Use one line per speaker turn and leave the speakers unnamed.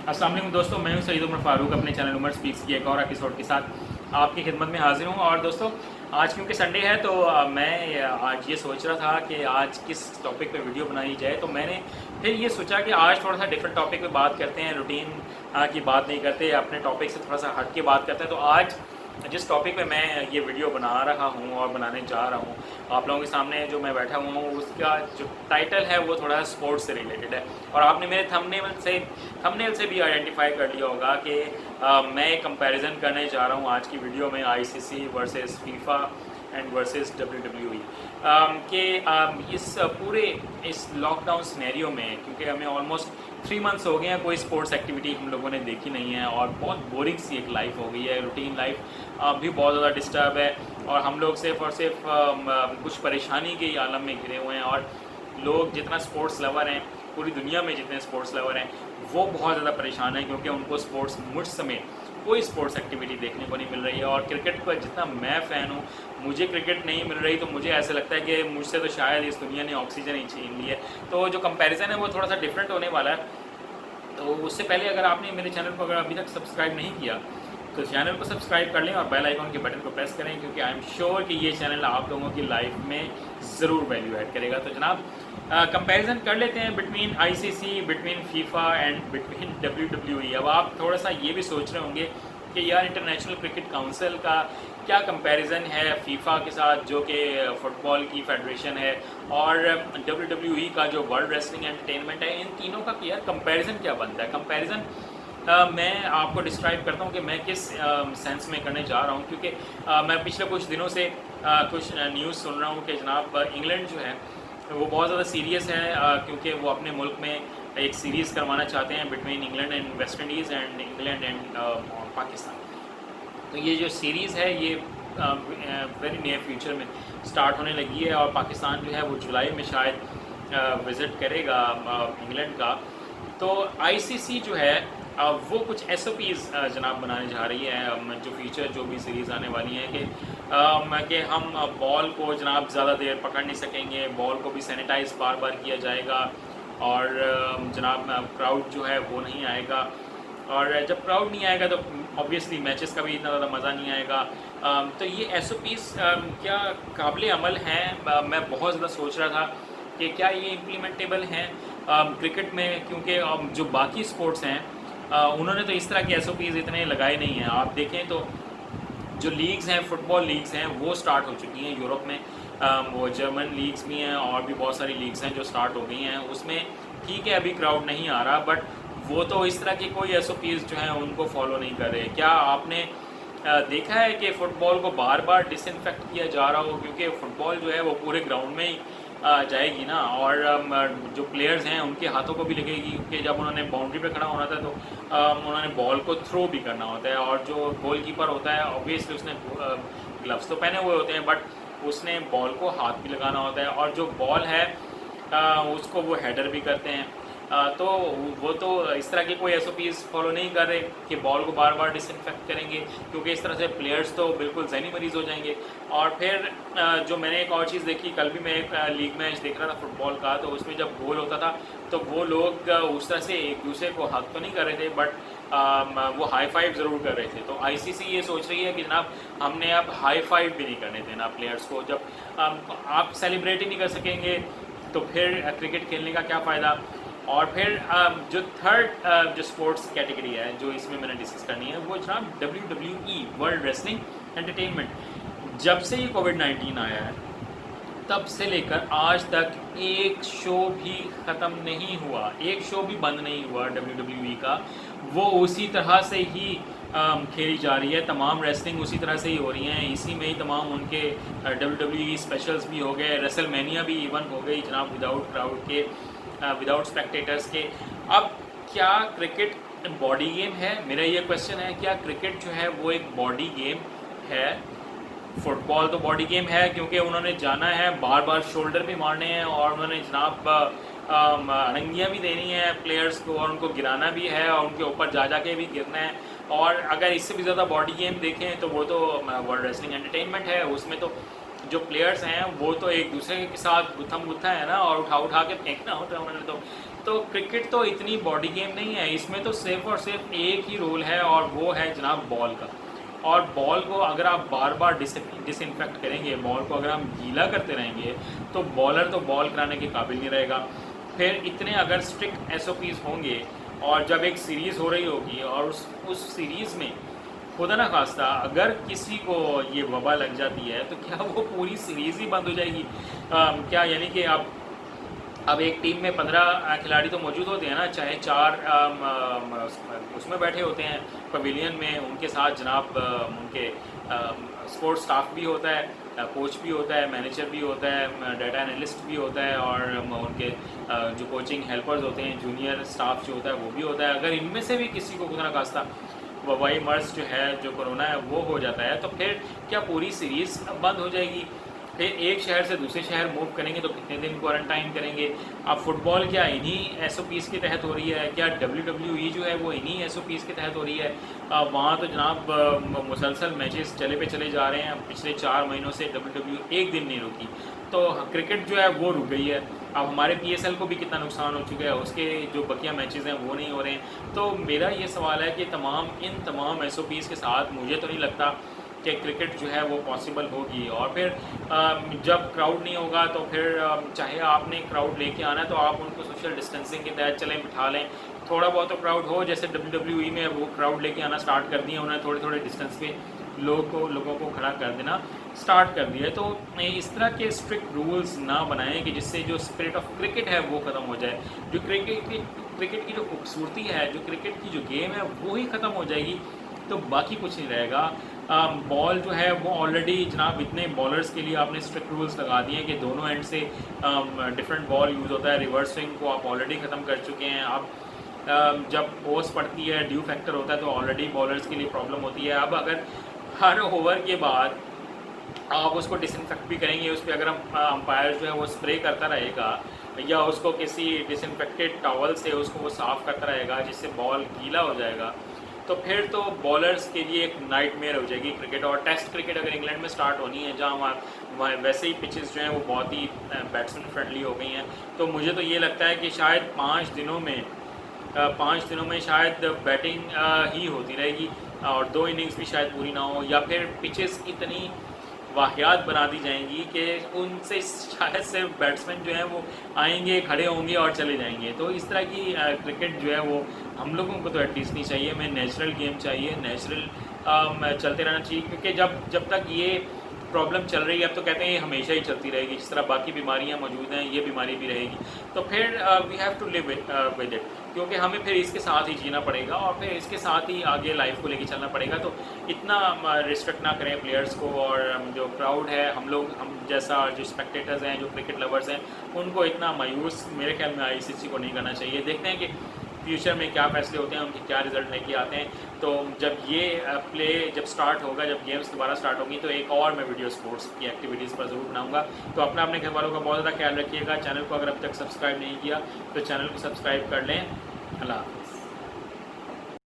अस्सलाम वालेकुम दोस्तों, मैं हूं सईद उमर फ़ारूक अपने चैनल उमर स्पीक्स की एक और एपिसोड के साथ आपकी खिदमत में हाजिर हूं। और दोस्तों, आज क्योंकि संडे है तो मैं आज ये सोच रहा था कि आज किस टॉपिक पे वीडियो बनाई जाए। तो मैंने फिर ये सोचा कि आज थोड़ा सा डिफरेंट टॉपिक पे बात करते हैं, रूटीन की बात नहीं करते, अपने टॉपिक से थोड़ा सा हट के बात करते हैं। तो आज जिस टॉपिक पे मैं ये वीडियो बना रहा हूँ और बनाने जा रहा हूँ आप लोगों के सामने, जो मैं बैठा हुआ हूँ उसका जो टाइटल है वो थोड़ा स्पोर्ट्स से रिलेटेड है। और आपने मेरे थंबनेल से भी आइडेंटिफाई कर लिया होगा कि मैं एक कंपैरिजन करने जा रहा हूँ आज की वीडियो में ICC versus FIFA and versus WWE के इस लॉकडाउन सिनेरियो में, क्योंकि हमें ऑलमोस्ट 3 मंथ्स हो गए हैं, कोई स्पोर्ट्स एक्टिविटी हम लोगों ने देखी नहीं है और बहुत बोरिंग सी एक लाइफ हो गई है। रूटीन लाइफ भी बहुत ज़्यादा डिस्टर्ब है और हम लोग सिर्फ और सिर्फ कुछ परेशानी के आलम में घिरे हुए हैं। और लोग जितना स्पोर्ट्स लवर हैं, पूरी दुनिया में जितने स्पोर्ट्स लवर हैं वो बहुत ज़्यादा परेशान हैं, क्योंकि उनको स्पोर्ट्स मुझ समेत कोई स्पोर्ट्स एक्टिविटी देखने को नहीं मिल रही है। और क्रिकेट पर जितना मैं फ़ैन हूँ, मुझे क्रिकेट नहीं मिल रही तो मुझे ऐसा लगता है कि मुझसे तो शायद इस दुनिया ने ऑक्सीजन ही छीन ली है। तो जो कंपैरिजन है वो थोड़ा सा डिफरेंट होने वाला है। तो उससे पहले अगर आपने मेरे चैनल को अगर अभी तक सब्सक्राइब नहीं किया तो चैनल को सब्सक्राइब कर लें और बेल आइकॉन के बटन को प्रेस करें, क्योंकि आई एम श्योर कि ये चैनल आप लोगों की लाइफ में ज़रूर वैल्यू ऐड करेगा। तो जनाब, कंपैरिजन कर लेते हैं between ICC, between FIFA and between WWE. अब आप थोड़ा सा ये भी सोच रहे होंगे कि यार इंटरनेशनल क्रिकेट काउंसिल का क्या कंपैरिजन है फीफा के साथ, जो कि फ़ुटबॉल की फेडरेशन है, और डब्ल्यूडब्ल्यूई का जो वर्ल्ड रेसलिंग एंटरटेनमेंट है, इन तीनों का यार कंपैरिजन क्या बनता है। कंपैरिजन मैं आपको डिस्क्राइब करता हूँ कि मैं किस सेंस में करने जा रहा हूँ, क्योंकि मैं पिछले कुछ दिनों से कुछ न्यूज़ सुन रहा हूँ कि जनाब इंग्लैंड जो है वो बहुत ज़्यादा सीरियस है, क्योंकि वो अपने मुल्क में एक सीरीज़ करवाना चाहते हैं between England and West Indies and England and Pakistan. तो ये जो सीरीज़ है ये वेरी नियर फ्यूचर में स्टार्ट होने लगी है और पाकिस्तान जो है वो जुलाई में शायद विज़िट करेगा इंग्लैंड का। तो आईसीसी जो है वो कुछ एसओपीज़ जनाब बनाने जा रही है, जो फ्यूचर जो भी सीरीज़ आने वाली है, कि हम बॉल को जनाब ज़्यादा देर पकड़ नहीं सकेंगे, बॉल को भी सैनिटाइज बार बार किया जाएगा और जनाब क्राउड जो है वो नहीं आएगा। और जब क्राउड नहीं आएगा तो ऑब्वियसली मैचेस का भी इतना ज़्यादा मज़ा नहीं आएगा। तो ये एसओपीज़ क्या काबिल अमल हैं? मैं बहुत ज़्यादा सोच रहा था कि क्या ये इम्प्लीमेंटेबल हैं क्रिकेट में, क्योंकि जो बाकी स्पोर्ट्स हैं उन्होंने तो इस तरह के एसओपीज़ इतने लगाए नहीं हैं। आप देखें तो जो लीग्स हैं, फुटबॉल लीग्स हैं, वो स्टार्ट हो चुकी हैं यूरोप में। वो जर्मन लीग्स भी हैं और भी बहुत सारी लीग्स हैं जो स्टार्ट हो गई हैं। उसमें ठीक है अभी क्राउड नहीं आ रहा, बट वो तो इस तरह की कोई एसओपीज़ जो हैं उनको फॉलो नहीं कर रहे। क्या आपने देखा है कि फ़ुटबॉल को बार बार डिसइंफेक्ट किया जा रहा हो, क्योंकि फ़ुटबॉल जो है वो पूरे ग्राउंड में ही जाएगी ना, और जो प्लेयर्स हैं उनके हाथों को भी लगेगी, क्योंकि जब उन्होंने बाउंड्री पे खड़ा होना था तो उन्होंने बॉल को थ्रो भी करना होता है। और जो गोलकीपर होता है ऑब्वियसली उसने ग्लव्स तो पहने हुए होते हैं, बट उसने बॉल को हाथ भी लगाना होता है, और जो बॉल है उसको वो हेडर भी करते हैं। तो वो तो इस तरह के कोई एसओपीज़ फॉलो नहीं कर रहे कि बॉल को बार बार डिसइंफेक्ट करेंगे, क्योंकि इस तरह से प्लेयर्स तो बिल्कुल जहनी मरीज़ हो जाएंगे। और फिर जो मैंने एक और चीज़ देखी, कल भी मैं एक लीग मैच देख रहा था फुटबॉल का, तो उसमें जब गोल होता था तो वो लोग उस तरह से एक दूसरे को हक तो नहीं कर रहे थे, बट वो हाई फाइव ज़रूर कर रहे थे। तो आईसीसी ये सोच रही है कि जनाब हमने अब हाई फाइव भी नहीं करने देना प्लेयर्स को। जब आप सेलिब्रेट ही नहीं कर सकेंगे तो फिर क्रिकेट खेलने का क्या फ़ायदा। और फिर जो थर्ड जो स्पोर्ट्स कैटेगरी है जो इसमें मैंने डिस्कस करनी है, वो जनाब डब्ल्यूडब्ल्यूई वर्ल्ड रेसलिंग एंटरटेनमेंट। जब से ये कोविड-19 आया है तब से लेकर आज तक एक शो भी ख़त्म नहीं हुआ, एक शो भी बंद नहीं हुआ डब्ल्यूडब्ल्यूई का। वो उसी तरह से ही खेली जा रही है, तमाम रेसलिंग उसी तरह से ही हो रही हैं, इसी में ही तमाम उनके डब्ल्यूडब्ल्यूई स्पेशल्स भी हो गए, रेसलमेनिया भी इवन हो गई जनाब विदाउट क्राउड के, विदाउट स्पेक्टेटर्स के। अब क्या क्रिकेट बॉडी गेम है? मेरा ये क्वेश्चन है, क्या क्रिकेट जो है वो एक बॉडी गेम है? फुटबॉल तो बॉडी गेम है, क्योंकि उन्होंने जाना है, बार बार शोल्डर भी मारने हैं और उन्होंने जनाब अड़ंगियाँ भी देनी है प्लेयर्स को, और उनको गिराना भी है और उनके ऊपर जा के भी गिरना है। और अगर इससे भी ज़्यादा बॉडी गेम देखें तो वो तो वर्ल्ड रेसलिंग एंटरटेनमेंट है। उसमें तो जो प्लेयर्स हैं वो तो एक दूसरे के साथ गुत्थम गुत्था है ना, और उठा के फेंकना होता है उन्होंने। तो तो क्रिकेट तो इतनी बॉडी गेम नहीं है, इसमें तो सिर्फ और सिर्फ एक ही रोल है और वो है जनाब बॉल का। और बॉल को अगर आप बार बार डिसइंफेक्ट करेंगे, बॉल को अगर हम गीला करते रहेंगे, तो बॉलर तो बॉल कराने के काबिल नहीं रहेगा। फिर इतने अगर स्ट्रिक्ट SOPs होंगे और जब एक सीरीज़ हो रही होगी और उस सीरीज़ में खुदा ना खास्ता अगर किसी को ये वबा लग जाती है, तो क्या वो पूरी सीरीज़ ही बंद हो जाएगी? क्या यानी कि अब एक टीम में 15 खिलाड़ी तो मौजूद होते हैं ना, चाहे 4 उसमें बैठे होते हैं पवेलियन में, उनके साथ जनाब उनके स्पोर्ट्स स्टाफ भी होता है, कोच भी होता है, मैनेजर भी होता है, डाटा एनालिस्ट भी होता है, और उनके जो कोचिंग हेल्पर्स होते हैं, जूनियर स्टाफ जो होता है वो भी होता है। अगर इनमें से भी किसी को खुदा ना खास्ता वबाई मर्ज जो है, जो कोरोना है, वो हो जाता है, तो फिर क्या पूरी सीरीज़ बंद हो जाएगी? फिर एक शहर से दूसरे शहर मूव करेंगे तो कितने दिन क्वारंटाइन करेंगे? अब फुटबॉल क्या इन्हीं SOPs के तहत हो रही है? क्या WWE जो है वो इन्हीं SOPs के तहत हो रही है? वहाँ तो जनाब मुसलसल मैचेस चले पे चले जा रहे हैं। पिछले 4 महीनों से WWE एक दिन नहीं रुकी, तो क्रिकेट जो है वो रुक गई है। अब हमारे PSL को भी कितना नुकसान हो चुका है, उसके जो बकिया मैचेस हैं वो नहीं हो रहे हैं। तो मेरा ये सवाल है कि इन तमाम SOPs के साथ मुझे तो नहीं लगता कि क्रिकेट जो है वो पॉसिबल होगी। और फिर जब क्राउड नहीं होगा तो फिर चाहे आपने क्राउड लेके आना है तो आप उनको सोशल डिस्टेंसिंग के तहत चलें, बिठा लें, थोड़ा बहुत तो क्राउड हो। जैसे WWE में वो क्राउड लेके आना स्टार्ट कर दिया उन्होंने, थोड़े थोड़े डिस्टेंस पे लोगों को खड़ा कर देना स्टार्ट कर दिया है। तो इस तरह के स्ट्रिक्ट रूल्स ना बनाएं कि जिससे जो स्पिरिट ऑफ क्रिकेट है वो ख़त्म हो जाए। जो क्रिकेट की जो खूबसूरती है, जो क्रिकेट की जो गेम है, वो ही ख़त्म हो जाएगी, तो बाकी कुछ नहीं रहेगा। बॉल जो है वो ऑलरेडी जनाब इतने बॉलर्स के लिए आपने स्ट्रिक्ट रूल्स लगा दिए हैं कि दोनों एंड से डिफरेंट बॉल यूज़ होता है। रिवर्स स्विंग को आप ऑलरेडी ख़त्म कर चुके हैं। अब जब ओस पड़ती है, ड्यू फैक्टर होता है, तो ऑलरेडी बॉलर्स के लिए प्रॉब्लम होती है। अब अगर हर ओवर के बाद आप उसको डिसइंफेक्ट भी करेंगे, उस पर अगर अंपायर जो है वो स्प्रे करता रहेगा या उसको किसी डिसइंफेक्टेड टॉवल से उसको वो साफ़ करता रहेगा जिससे बॉल गीला हो जाएगा, तो फिर तो बॉलर्स के लिए एक नाइटमेयर हो जाएगी क्रिकेट। और टेस्ट क्रिकेट अगर इंग्लैंड में स्टार्ट होनी है, जहाँ वहाँ वैसे ही पिचेस जो हैं वो बहुत ही बैट्समैन फ्रेंडली हो गई हैं, तो मुझे तो ये लगता है कि शायद 5 दिनों में शायद बैटिंग ही होती रहेगी और 2 इनिंग्स भी शायद पूरी ना हो, या फिर पिचेस इतनी वाहियात बना दी जाएंगी कि उनसे शायद सिर्फ बैट्समैन जो हैं वो आएंगे, खड़े होंगे और चले जाएंगे। तो इस तरह की क्रिकेट जो है वो हम लोगों को तो एटलीस्ट नहीं चाहिए। हमें नेचुरल गेम चाहिए, नेचुरल चलते रहना चाहिए, क्योंकि जब तक ये प्रॉब्लम चल रही है, अब तो कहते हैं ये हमेशा ही चलती रहेगी, जिस तरह बाकी बीमारियां मौजूद हैं ये बीमारी भी रहेगी, तो फिर we have to live with it, क्योंकि हमें फिर इसके साथ ही जीना पड़ेगा और फिर इसके साथ ही आगे लाइफ को लेके चलना पड़ेगा। तो इतना रिस्ट्रिक्ट ना करें प्लेयर्स को, और जो क्राउड है, हम जैसा जो स्पेक्टेटर्स हैं, जो क्रिकेट लवर्स हैं, उनको इतना मायूस मेरे ख्याल में ICC को नहीं करना चाहिए। देखते हैं कि फ्यूचर में क्या फैसले होते हैं, उनके क्या रिजल्ट लेके आते हैं। तो जब ये जब स्टार्ट होगा, जब गेम्स दोबारा स्टार्ट होंगी, तो एक और मैं वीडियो स्पोर्ट्स की एक्टिविटीज़ पर ज़रूर बनाऊंगा। तो अपने घर वालों का बहुत ज़्यादा ख्याल रखिएगा। चैनल को अगर अब तक सब्सक्राइब नहीं किया तो चैनल को सब्सक्राइब कर लें। अल्लाह।